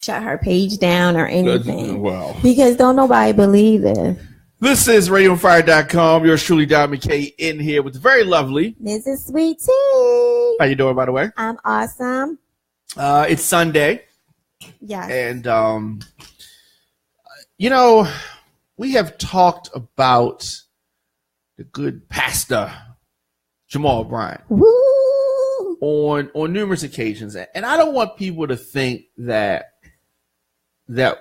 shut her page down or anything. Wow. Because don't nobody believe it. This is RadioFire.com. Yours truly, Don McKay, in here with the very lovely Mrs. Sweet Tea. How you doing, by the way? I'm awesome. It's Sunday. Yes. And, we have talked about the good pastor, Jamal Bryant. Woo! On numerous occasions. And I don't want people to think that at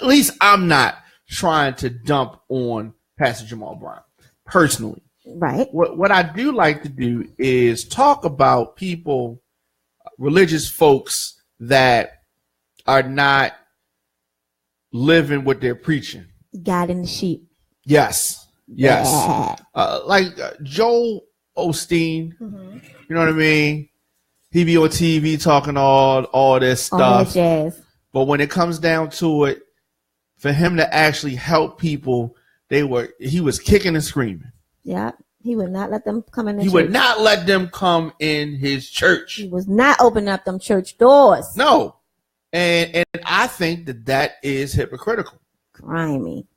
least I'm not trying to dump on Pastor Jamal Bryant personally. Right. What I do like to do is talk about people, religious folks that are not living what they're preaching. God in the sheep. Yes. Yes. Yeah. Like Joel Osteen. Mm-hmm. You know what I mean? He be on TV talking all this stuff. All that jazz. But when it comes down to it, for him to actually help people, he was kicking and screaming. Yeah. He would not let them come in the He church. would not let them come in his church. He was not opening up them church doors. No. And I think that is hypocritical. Grimy.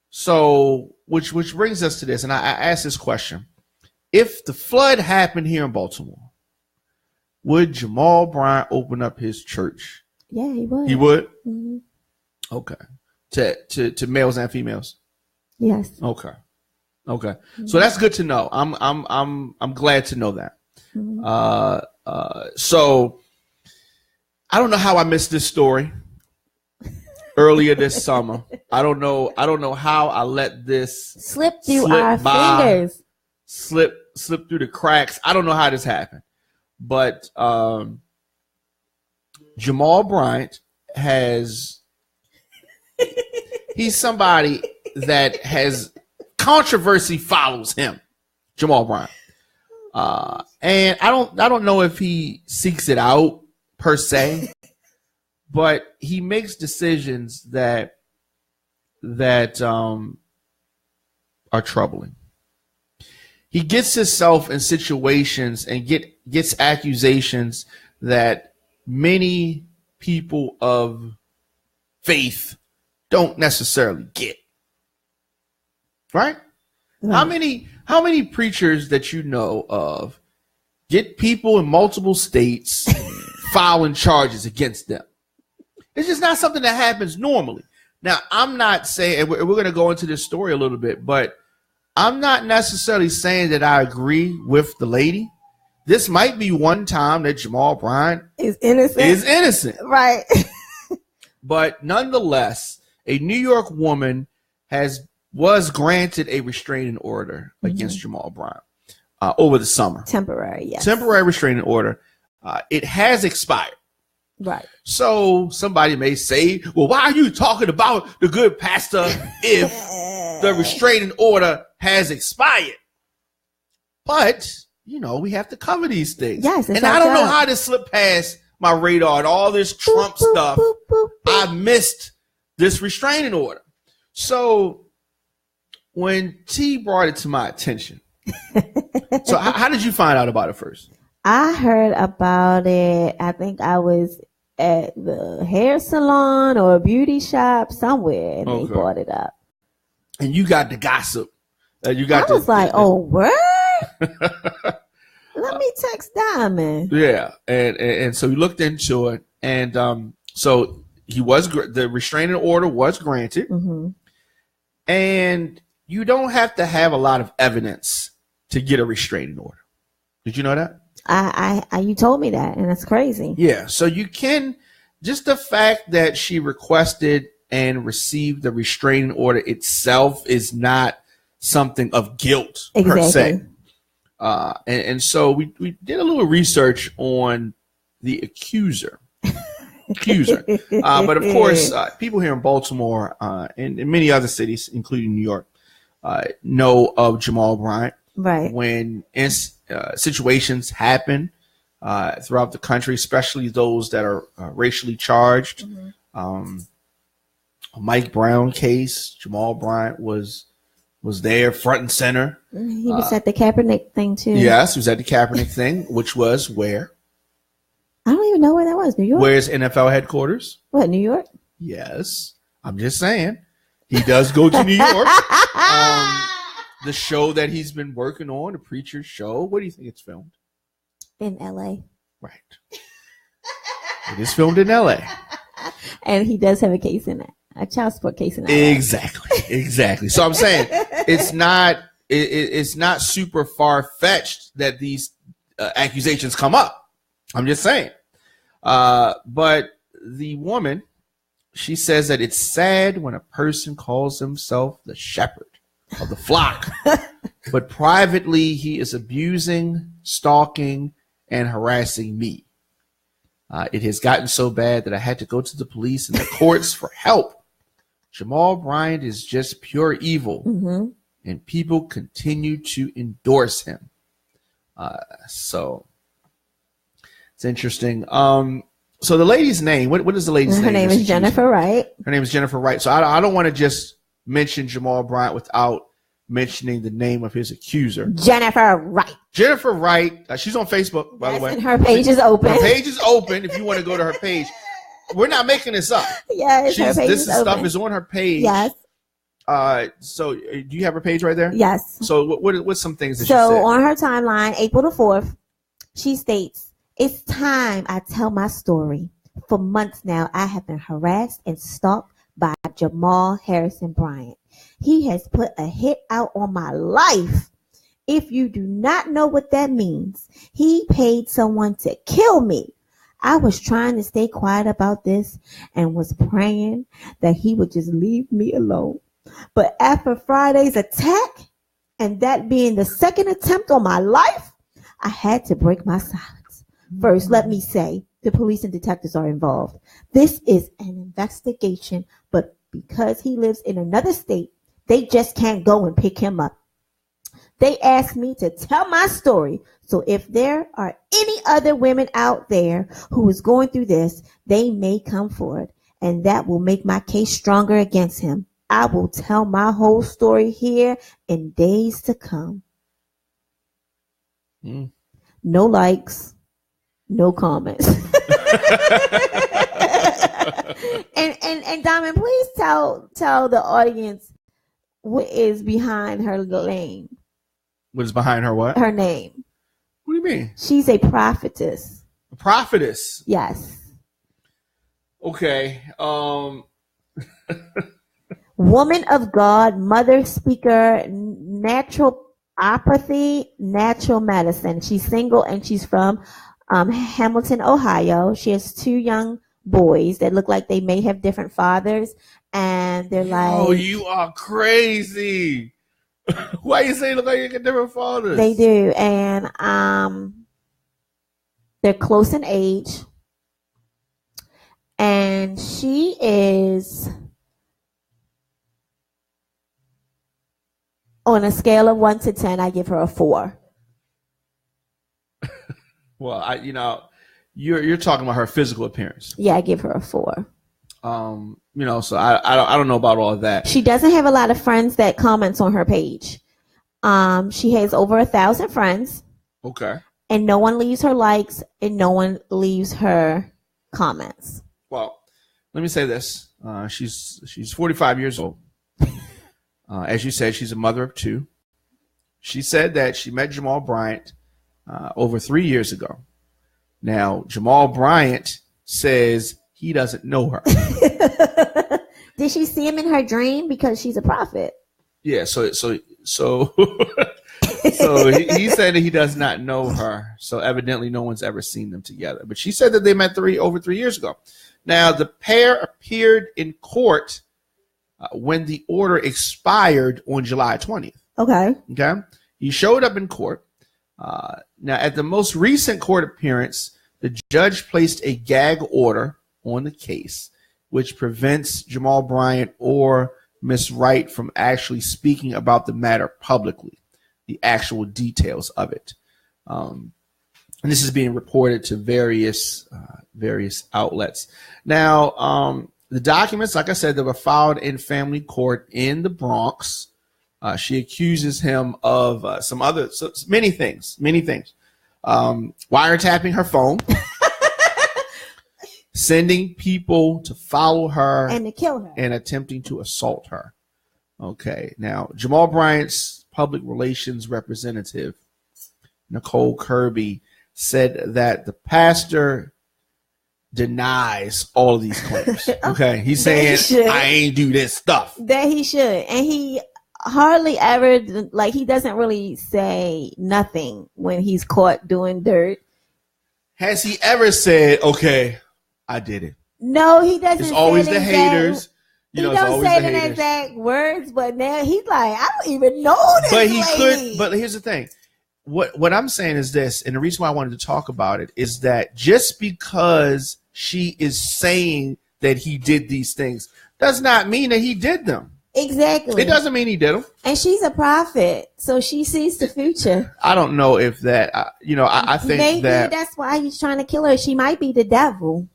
So, which brings us to this, and I asked this question. If the flood happened here in Baltimore, would Jamal Bryant open up his church? Yeah, he would. He would? Mm-hmm. Okay. To males and females? Yes. Okay. Mm-hmm. So that's good to know. I'm glad to know that. Mm-hmm. So I don't know how I missed this story earlier this summer. I don't know how I let this slip through our fingers. Slip through the cracks. I don't know how this happened. But Jamal Bryant he's somebody that has controversy follows him, Jamal Bryant. And I don't know if he seeks it out per se, but he makes decisions that are troubling. He gets himself in situations and gets accusations that many people of faith don't necessarily get. Right? How many preachers that you know of get people in multiple states filing charges against them? It's just not something that happens normally. Now, I'm not saying, and we're going to go into this story a little bit, but I'm not necessarily saying that I agree with the lady. This might be one time that Jamal Bryant is innocent. Right. But nonetheless, a New York woman was granted a restraining order against Jamal Bryant over the summer. Temporary, yes. Temporary restraining order. It has expired. Right. So somebody may say, well, why are you talking about the good pastor if the restraining order has expired? But, we have to cover these things. Yes. And I don't know how this slipped past my radar and all this Trump stuff. I missed this restraining order. So when T brought it to my attention, so how did you find out about it first? I heard about it. I think I was at the hair salon or a beauty shop somewhere, and they brought it up. And you got the gossip. I was like, oh, word? Let me text Diamond. Yeah, and so we looked into it, and so the restraining order was granted, and you don't have to have a lot of evidence to get a restraining order. Did you know that? You told me that, and that's crazy. Yeah, so you can, just the fact that she requested and received the restraining order itself is not something of guilt per se. And so we did a little research on the accuser. But of course, people here in Baltimore and in many other cities, including New York, know of Jamal Bryant. Right. When situations happen throughout the country, especially those that are racially charged. Mike Brown case, Jamal Bryant was there front and center. He was at the Kaepernick thing too. Yes, he was at the Kaepernick thing, which was where? I don't even know where that was. New York? Where's NFL headquarters? What, New York? Yes. I'm just saying. He does go to New York. The show that he's been working on, the Preacher Show, where do you think it's filmed? In L.A. Right. It is filmed in L.A. And he does have a case in it. A child support case in LA. Exactly. So I'm saying it's not super far-fetched that these accusations come up. I'm just saying. But the woman, she says that it's sad when a person calls himself the shepherd of the flock, but privately he is abusing, stalking, and harassing me. It has gotten so bad that I had to go to the police and the courts for help. Jamal Bryant is just pure evil, and people continue to endorse him. So it's interesting. So the lady's name, what is the lady's name? Her name is Jennifer Wright. Her name is Jennifer Wright. So I don't want to just mention Jamal Bryant without mentioning the name of his accuser. Jennifer Wright. Jennifer Wright. She's on Facebook, by the way. And her page is open. Her page is open if you want to go to her page. We're not making this up. Yes, her page this is open. stuff is on her page. Yes. So do you have her page right there? Yes. So what's some things that she said? So on her timeline, April the 4th, she states, "It's time I tell my story. For months now, I have been harassed and stalked by Jamal Harrison Bryant. He has put a hit out on my life. If you do not know what that means, he paid someone to kill me. I was trying to stay quiet about this and was praying that he would just leave me alone. But after Friday's attack, and that being the second attempt on my life, I had to break my silence. First, let me say, the police and detectives are involved. This is an investigation, but because he lives in another state, they just can't go and pick him up. They asked me to tell my story. So if there are any other women out there who is going through this, they may come forward, and that will make my case stronger against him. I will tell my whole story here in days to come." No likes, no comments. and Diamond, please tell the audience what is behind her name. What is behind her what? Her name. What do you mean? She's a prophetess. A prophetess? Yes. Okay. Woman of God, mother speaker, naturopathy, natural medicine. She's single and she's from Hamilton, Ohio. She has 2 young boys that look like they may have different fathers, and they're like, "Oh, you are crazy." Why you say look like you get different fathers? They do, and they're close in age, and she is on a scale of 1 to 10. I give her a 4. Well, you're talking about her physical appearance. Yeah, I give her a 4. So I don't know about all of that. She doesn't have a lot of friends that comments on her page. She has over 1,000 friends. Okay. And no one leaves her likes and no one leaves her comments. Well, let me say this. She's 45 years old. As you said, she's a mother of 2. She said that she met Jamal Bryant over 3 years ago. Now, Jamal Bryant says he doesn't know her. Did she see him in her dream? Because she's a prophet. Yeah, so he said that he does not know her. So evidently no one's ever seen them together. But she said that they met over 3 years ago. Now, the pair appeared in court when the order expired on July 20th. Okay. He showed up in court. Now, at the most recent court appearance, the judge placed a gag order on the case, which prevents Jamal Bryant or Miss Wright from actually speaking about the matter publicly, the actual details of it. And this is being reported to various outlets. Now, the documents, like I said, they were filed in family court in the Bronx. She accuses him of many things. Wiretapping her phone. sending people to follow her and to kill her and attempting to assault her. Okay. Now, Jamal Bryant's public relations representative, Nicole Kirby, said that the pastor denies all of these claims. Okay. He's saying, I ain't do this stuff. That he should. And he hardly ever, like, he doesn't really say nothing when he's caught doing dirt. Has he ever said, okay, I did it? No, he doesn't. It's always the haters. He don't say the exact words, but now he's like, I don't even know this But he lady. could. But here's the thing. What I'm saying is this, and the reason why I wanted to talk about it is that just because she is saying that he did these things does not mean that he did them. Exactly. It doesn't mean he did them. And she's a prophet, so she sees the future. I don't know if that, I think maybe that's why he's trying to kill her. She might be the devil.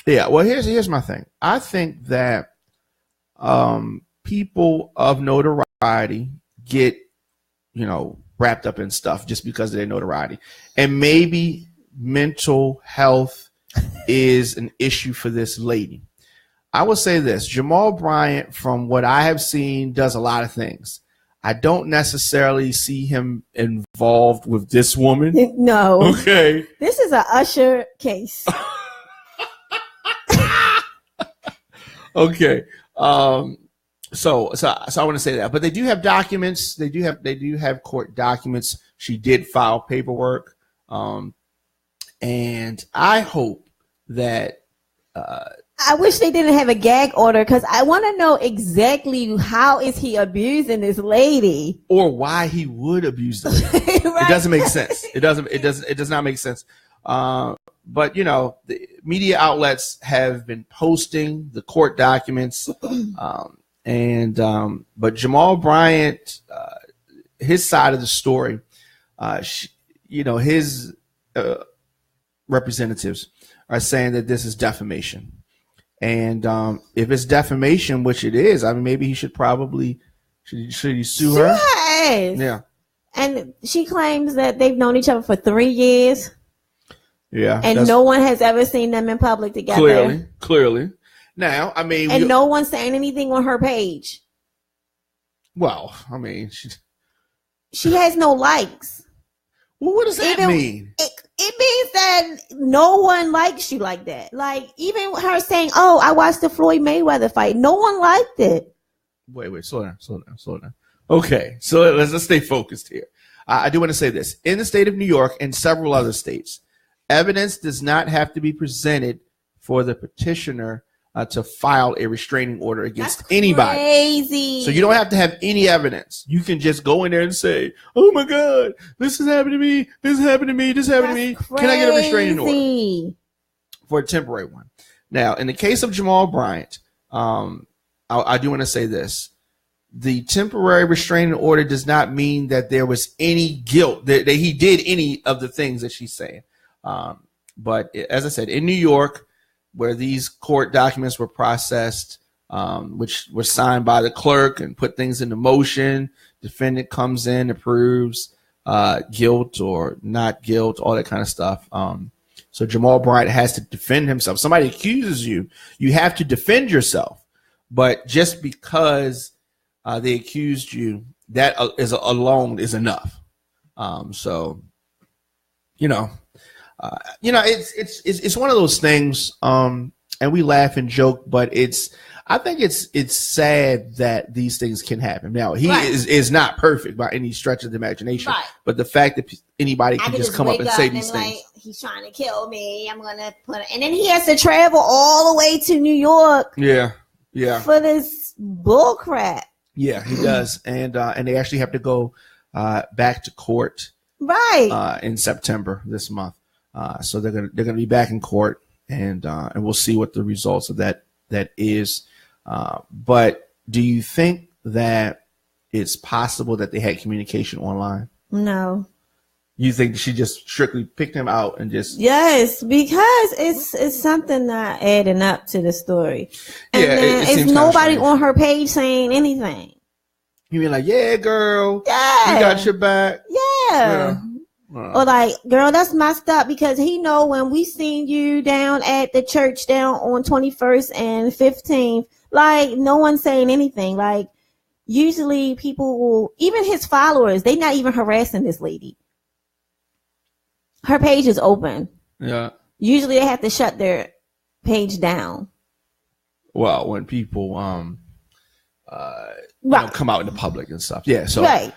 Yeah. Well, here's my thing. I think that people of notoriety get, wrapped up in stuff just because of their notoriety. And maybe mental health is an issue for this lady. I will say this, Jamal Bryant, from what I have seen, does a lot of things. I don't necessarily see him involved with this woman. No. Okay. This is an Usher case. Okay. So I want to say that, but they do have documents. They do have court documents. She did file paperwork. And I hope that, I wish they didn't have a gag order because I want to know exactly how is he abusing this lady, or why he would abuse them. Right? It doesn't make sense. It does not make sense. But the media outlets have been posting the court documents, but Jamal Bryant, his side of the story, his representatives are saying that this is defamation. And if it's defamation, which it is, I mean, maybe he should probably should he sue her? Ass. Yeah. And she claims that they've known each other for 3 years. Yeah. And no one has ever seen them in public together. Clearly. Now, I mean, and no one's saying anything on her page. Well, I mean, she has no likes. Well, what does that mean? It means that no one likes you like that. Like, even her saying, "Oh, I watched the Floyd Mayweather fight," no one liked it. Wait, slow down. Okay, so let's stay focused here. I do want to say this: in the state of New York and several other states, evidence does not have to be presented for the petitioner to file a restraining order against anybody. Crazy. So you don't have to have any evidence. You can just go in there and say, "Oh my God, this has happened to me. This happened to me. This happened to me. Can I get a restraining order for a temporary one?" Now, in the case of Jamal Bryant, I do want to say this: the temporary restraining order does not mean that there was any guilt that he did any of the things that she's saying. But as I said, in New York, where these court documents were processed, which were signed by the clerk and put things into motion, defendant comes in, approves guilt or not guilt, all that kind of stuff. So Jamal Bryant has to defend himself. Somebody accuses you, you have to defend yourself. But just because they accused you, that alone is enough. It's one of those things, and we laugh and joke, but I think it's sad that these things can happen. Now, he is not perfect by any stretch of the imagination, but the fact that anybody can just come up and say these things. Like, he's trying to kill me. I'm gonna and then he has to travel all the way to New York. Yeah. For this bull crap. Yeah, he does, and they actually have to go back to court, in September this month. So they're gonna be back in court, and we'll see what the results of that is. But do you think that it's possible that they had communication online? No. You think she just strictly picked him out and just? Yes, because it's something not adding up to the story. And then it's nobody on her page saying anything. You mean like, yeah, girl, yeah, we got your back. Yeah. Or like, girl, that's messed up because he know when we seen you down at the church down on 21st and 15th, like no one's saying anything. Like usually people will, even his followers, they not even harassing this lady. Her page is open. Yeah. Usually they have to shut their page down. Well, when people come out in the public and stuff. Yeah. So right.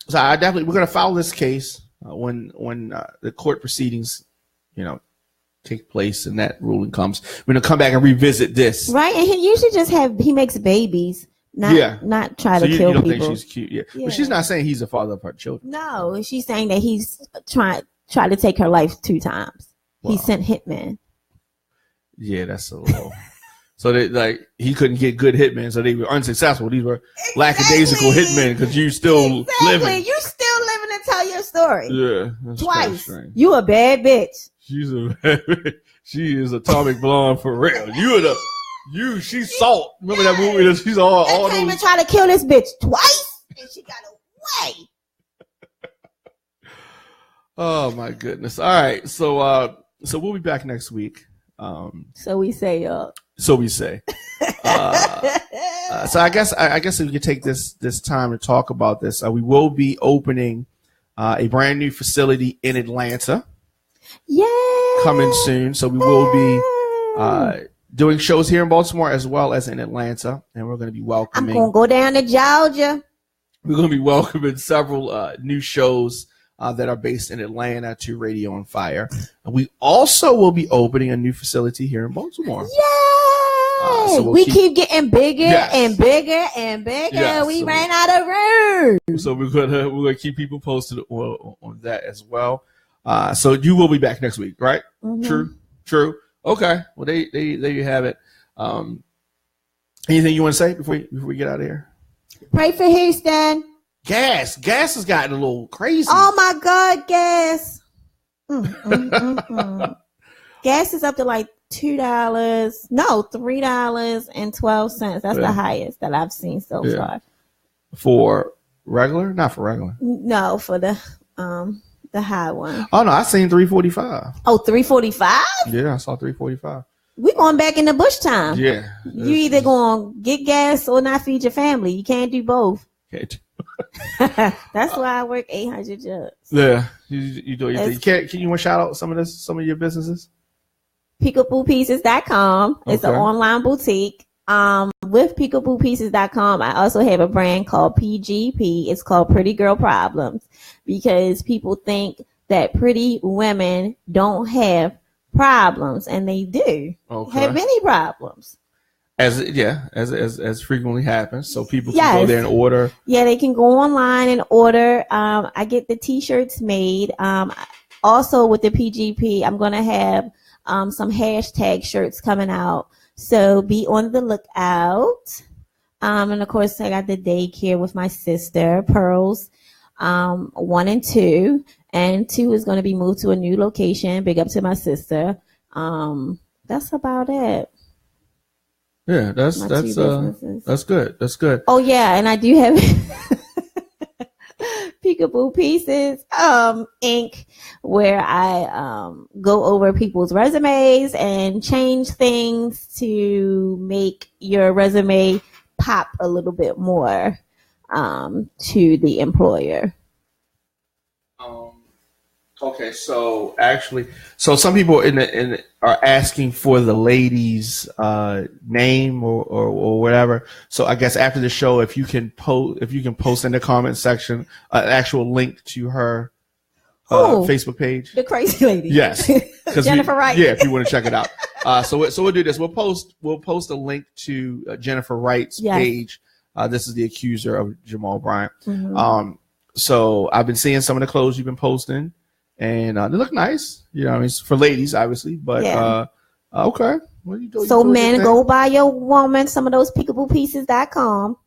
So I definitely we're gonna follow this case when the court proceedings, take place and that ruling comes. We're gonna come back and revisit this. Right, and he usually he makes babies, not try to kill you don't people. think she's cute, yeah. But she's not saying he's the father of her children. No, she's saying that he's tried to take her life 2 times. Wow. He sent hitmen. Yeah, that's a little. So he couldn't get good hitmen, so they were unsuccessful. These were lackadaisical hitmen because you still living. You still living to tell your story. Yeah, that's twice. You a bad bitch. She is atomic blonde for real. She's salt. Remember that movie? That she's all came and try to kill this bitch twice, and she got away. Oh my goodness! All right, so we'll be back next week. So we say, y'all. So we say. So I guess if we could take this time to talk about this, we will be opening a brand new facility in Atlanta. Yeah. Coming soon. So we will be doing shows here in Baltimore as well as in Atlanta, and we're going to be welcoming. I'm going to go down to Georgia. We're going to be welcoming several new shows that are based in Atlanta to Radio on Fire. And we also will be opening a new facility here in Baltimore. Yay! So we keep getting bigger and bigger and bigger. Yes, we ran out of room. So we're gonna keep people posted on that as well. So you will be back next week, right? Mm-hmm. True. Okay. Well, there you have it. Anything you want to say before we get out of here? Pray for Houston. Gas has gotten a little crazy. Oh my God, gas. Gas is up to like $3.12. That's the highest that I've seen so far. For regular? Not for regular. No, for the high one. Oh no, I seen $3.45. Oh, $3.45? Yeah, I saw $3.45. We going back in the bush time. Yeah. You either going to get gas or not feed your family. You can't do both. That's why I work 800 jobs. Yeah, you do your thing. Can you want to shout out some of your businesses? PeekabooPieces.com. It's an online boutique. With PeekabooPieces.com, I also have a brand called PGP. It's called Pretty Girl Problems because people think that pretty women don't have problems, and they do have many problems. As frequently happens, so people can go there and order. Yeah, they can go online and order. I get the T-shirts made. Also with the PGP, I'm going to have some hashtag shirts coming out. So be on the lookout. And of course, I got the daycare with my sister, Pearls, 1 and 2. And 2 is going to be moved to a new location. Big up to my sister. That's about it. Yeah, that's good. That's good. Oh yeah, and I do have Peekaboo Pieces ink where I go over people's resumes and change things to make your resume pop a little bit more to the employer. Okay, so some people are asking for the lady's name or whatever. So I guess after the show, if you can post in the comment section an actual link to her Facebook page, the crazy lady. Yes, Jennifer Wright. Yeah, if you want to check it out. So we'll do this. We'll post a link to Jennifer Wright's page. This is the Accuser of Jamal Bryant. Mm-hmm. So I've been seeing some of the clothes you've been posting. And they look nice, I mean, it's for ladies, obviously, but okay. What you doing? So men, go buy your woman some of those PeekabooPieces.com.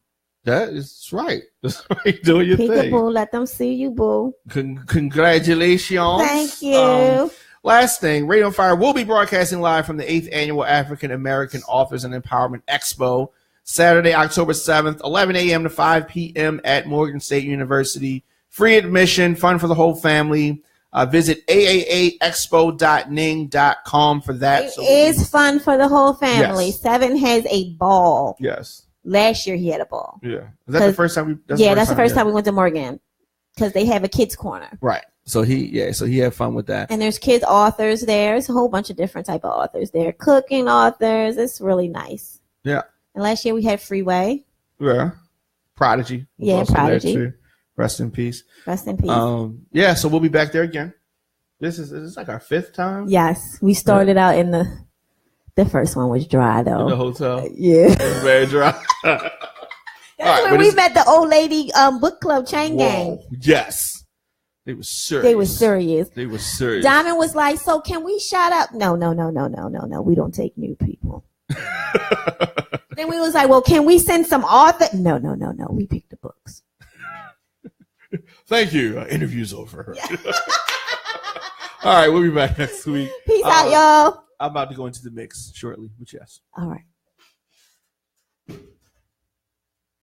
That is right. That's right. Doing your Peekaboo, thing. let them see you, boo. Congratulations. Thank you. Last thing, Radio on Fire will be broadcasting live from the 8th Annual African American Authors and Empowerment Expo, Saturday, October 7th, 11 a.m. to 5 p.m. at Morgan State University Free admission, fun for the whole family. Visit aaaexpo.ning.com for that. It is fun for the whole family. Yes. Seven has a ball. Yes. Last year he had a ball. Yeah. Is that the first time we? That's the first time we went to Morgan because they have a kids corner. Right. So he had fun with that. And there's kids authors there. There's a whole bunch of different type of authors there. Cooking authors. It's really nice. Yeah. And last year we had Freeway. Yeah. Prodigy. Yeah, Prodigy. Rest in peace. Rest in peace. Yeah, so we'll be back there again. This is like our 5th time. Yes. We started out in the first one was dry though. In the hotel. Yeah. It was very dry. That's when we met the old lady book club chain gang. Yes. They were serious. Diamond was like, so can we shout out? No. We don't take new people. Then we was like, well, can we send some author? No. We pick the books. Thank you. Interview's over. Yeah. All right, we'll be back next week. Peace out, y'all. I'm about to go into the mix shortly, but yes. All right.